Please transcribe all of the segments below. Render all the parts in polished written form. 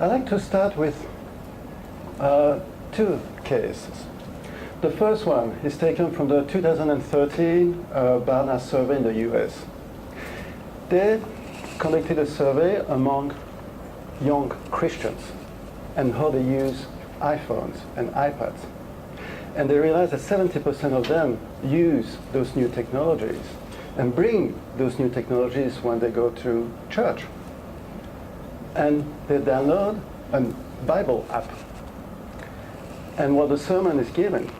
I'd like to start with two cases. The first one is taken from the 2013 Barna survey in the US. They conducted a survey among young Christians and how they use iPhones and iPads. And they realized that 70% of them use those new technologies and bring those new technologies when they go to church. And they download a Bible app. And while the sermon is given,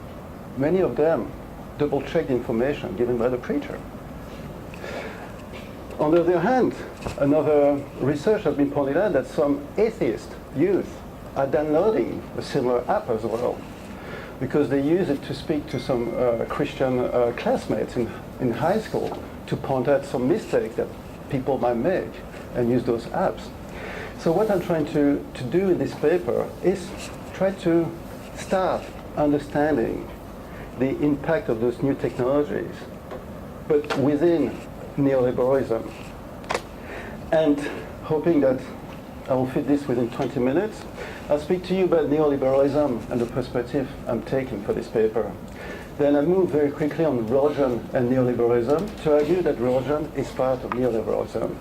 many of them double-check the information given by the preacher. On the other hand, another research has been pointed out that some atheist youth are downloading a similar app as well, because they use it to speak to some Christian classmates in high school to point out some mistakes that people might make and use those apps. So what I'm trying to do in this paper is try to start understanding the impact of those new technologies, but within neoliberalism. And hoping that I will fit this within 20 minutes, I'll speak to you about neoliberalism and the perspective I'm taking for this paper. Then I move very quickly on religion and neoliberalism to argue that religion is part of neoliberalism.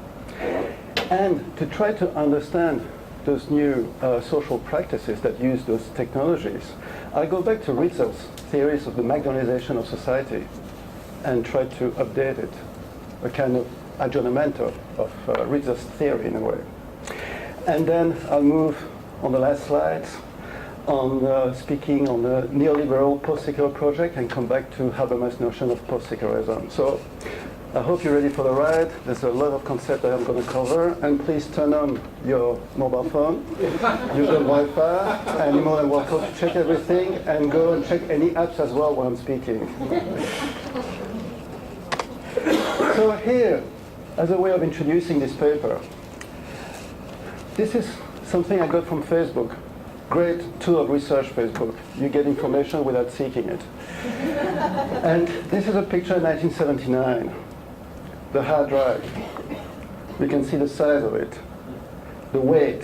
And to try to understand those new social practices that use those technologies, I go back to Rizzo's theories of the McDonaldization of society and try to update it, a kind of aggiornamento of Rizzo's theory in a way. And then I'll move on the last slides on speaking on the neoliberal post-secular project and come back to Habermas' notion of post-secularism. So I hope you're ready for the ride. There's a lot of concepts that I'm going to cover, and please turn on your mobile phone, use the Wi-Fi, and you're more than welcome to check everything and go and check any apps as well while I'm speaking. So here, as a way of introducing this paper, this is something I got from Facebook. Great tool of research, Facebook. You get information without seeking it. And this is a picture in 1979. The hard drive. You can see the size of it, the weight,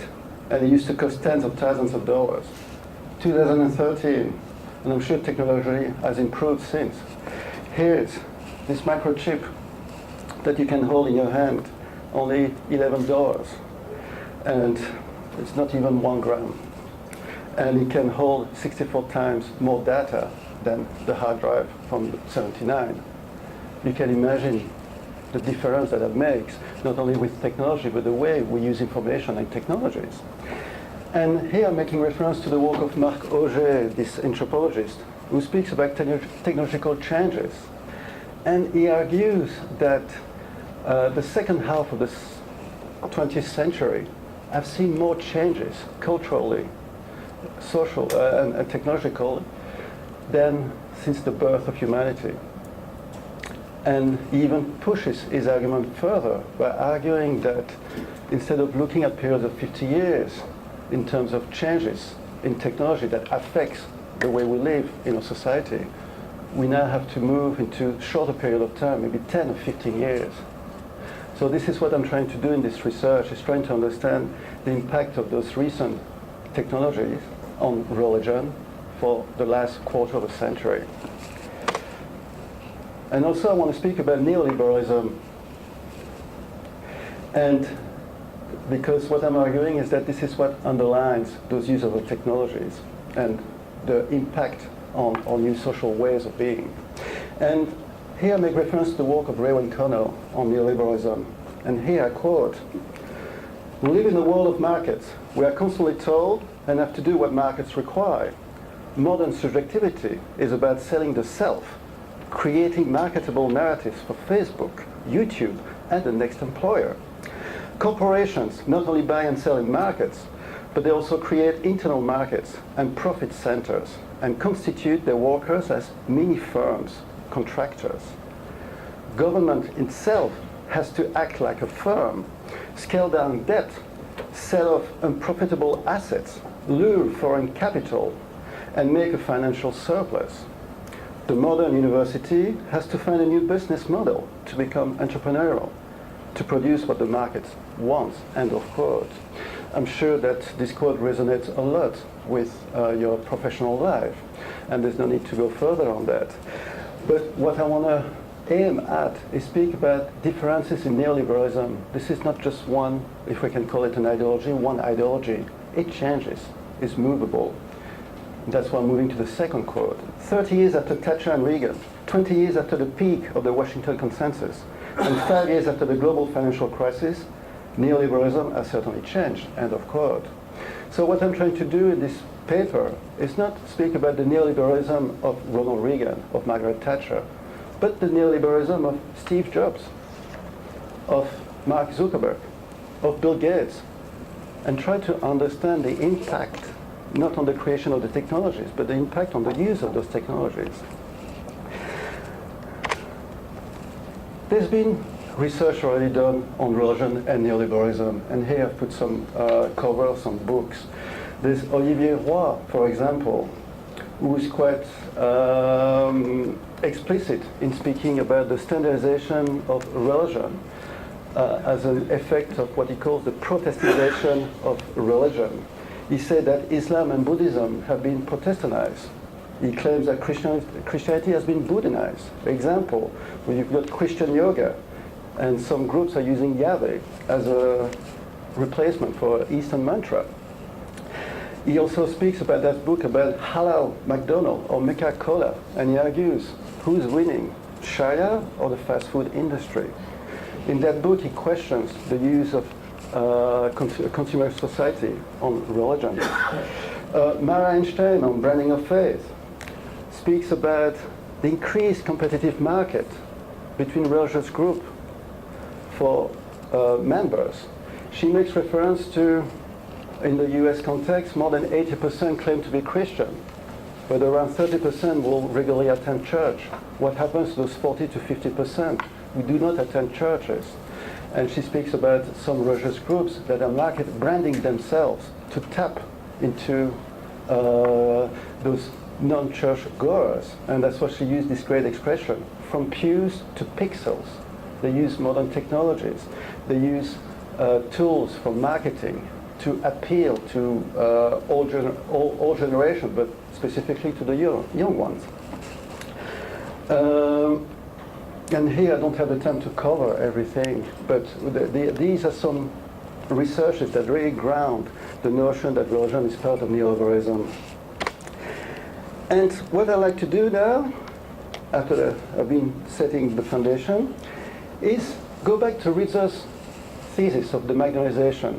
and it used to cost tens of thousands of dollars. 2013, and I'm sure technology has improved since. Here's this microchip that you can hold in your hand, only $11. And it's not even 1 gram. And it can hold 64 times more data than the hard drive from 79. You can imagine the difference that makes, not only with technology, but the way we use information and technologies. And here I'm making reference to the work of Marc Auger, this anthropologist, who speaks about technological changes. And he argues that the second half of the 20th century have seen more changes culturally, social, and technological than since the birth of humanity. And he even pushes his argument further by arguing that instead of looking at periods of 50 years in terms of changes in technology that affects the way we live in our society, we now have to move into shorter period of time, maybe 10 or 15 years. So this is what I'm trying to do in this research, is trying to understand the impact of those recent technologies on religion for the last quarter of a century. And also I want to speak about neoliberalism. And because what I'm arguing is that this is what underlines those use of the technologies and the impact on new social ways of being. And here I make reference to the work of Raewyn Connell on neoliberalism. And here I quote, "We live in a world of markets. We are constantly told and have to do what markets require. Modern subjectivity is about selling the self, creating marketable narratives for Facebook, YouTube, and the next employer. Corporations not only buy and sell in markets, but they also create internal markets and profit centers and constitute their workers as mini firms, contractors. Government itself has to act like a firm, scale down debt, sell off unprofitable assets, lure foreign capital, and make a financial surplus. The modern university has to find a new business model to become entrepreneurial, to produce what the market wants," end of quote. I'm sure that this quote resonates a lot with your professional life, and there's no need to go further on that. But what I want to aim at is speak about differences in neoliberalism. This is not just one, if we can call it an ideology, one ideology. It changes, it's movable. That's why I'm moving to the second quote. 30 years after Thatcher and Reagan, 20 years after the peak of the Washington Consensus, and 5 years after the global financial crisis, neoliberalism has certainly changed, end of quote. So what I'm trying to do in this paper is not speak about the neoliberalism of Ronald Reagan, of Margaret Thatcher, but the neoliberalism of Steve Jobs, of Mark Zuckerberg, of Bill Gates, and try to understand the impact, not on the creation of the technologies, but the impact on the use of those technologies. There's been research already done on religion and neoliberalism, and here I've put some covers, some books. There's Olivier Roy, for example, who is quite explicit in speaking about the standardization of religion as an effect of what he calls the Protestantization of religion. He said that Islam and Buddhism have been Protestantized. He claims that Christianity has been Buddhized. Example, where you've got Christian yoga, and some groups are using Yahweh as a replacement for Eastern mantra. He also speaks about that book about halal McDonald's or Mecca Cola, and he argues, who's winning, Sharia or the fast food industry? In that book, he questions the use of consumer society on religion. Mara Einstein on branding of faith speaks about the increased competitive market between religious groups for members. She makes reference to, in the US context, more than 80% claim to be Christian, but around 30% will regularly attend church. What happens to those 40 to 50% who do not attend churches? And she speaks about some religious groups that are branding themselves to tap into those non-church goers. And that's why she used this great expression, from pews to pixels. They use modern technologies. They use tools for marketing to appeal to all generations, but specifically to the young ones. And here I don't have the time to cover everything, but these are some researches that really ground the notion that religion is part of neoliberalism. And what I like to do now, after I've been setting the foundation, is go back to Ritzer's thesis of the McDonaldization,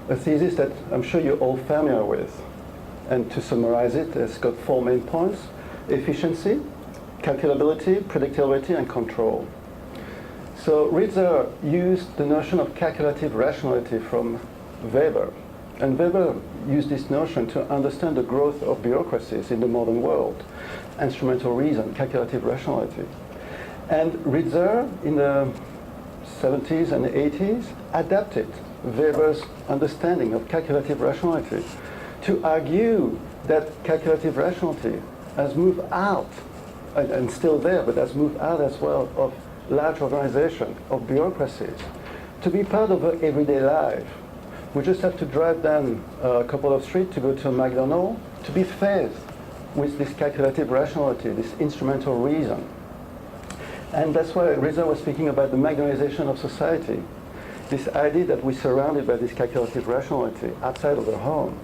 a thesis that I'm sure you're all familiar with. And to summarize it, it's got 4 main points: efficiency, calculability, predictability, and control. So Ritzer used the notion of calculative rationality from Weber. And Weber used this notion to understand the growth of bureaucracies in the modern world. Instrumental reason, calculative rationality. And Ritzer, in the 70s and 80s, adapted Weber's understanding of calculative rationality to argue that calculative rationality has moved out, and still there, but has moved out as well, of large organizations, of bureaucracies, to be part of our everyday life. We just have to drive down a couple of streets to go to a McDonald's to be faced with this calculative rationality, this instrumental reason. And that's why Ritzer was speaking about the McDonaldization of society, this idea that we're surrounded by this calculative rationality outside of the home.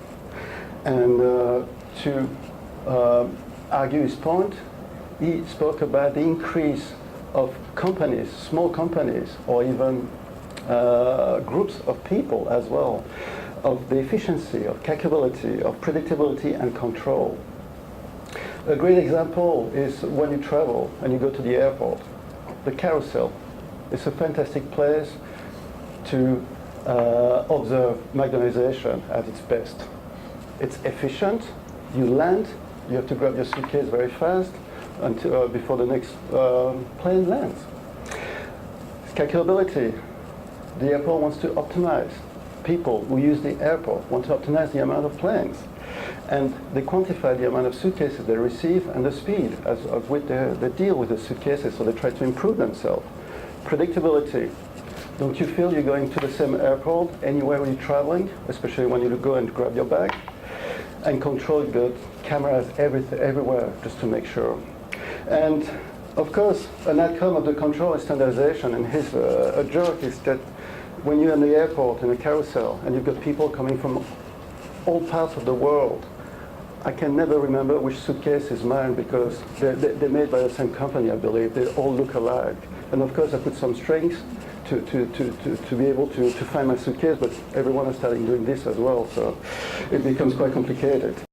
And to argue his point, he spoke about the increase of companies, small companies, or even groups of people as well, of the efficiency, of capability, of predictability and control. A great example is when you travel and you go to the airport. The carousel is a fantastic place to observe McDonaldization at its best. It's efficient, you land, you have to grab your suitcase very fast until before the next plane lands. Calculability. The airport wants to optimize. People who use the airport want to optimize the amount of planes. And they quantify the amount of suitcases they receive and the speed of which they deal with the suitcases, so they try to improve themselves. Predictability. Don't you feel you're going to the same airport anywhere you're traveling, especially when you go and grab your bag? And control, you've got cameras everywhere just to make sure. And of course, an outcome of the control is standardization. And here's a joke is that when you're in the airport in a carousel and you've got people coming from all parts of the world, I can never remember which suitcase is mine because they're made by the same company, I believe. They all look alike. And of course, I put some strings to be able to find my suitcase, but everyone is starting doing this as well, so it becomes quite complicated.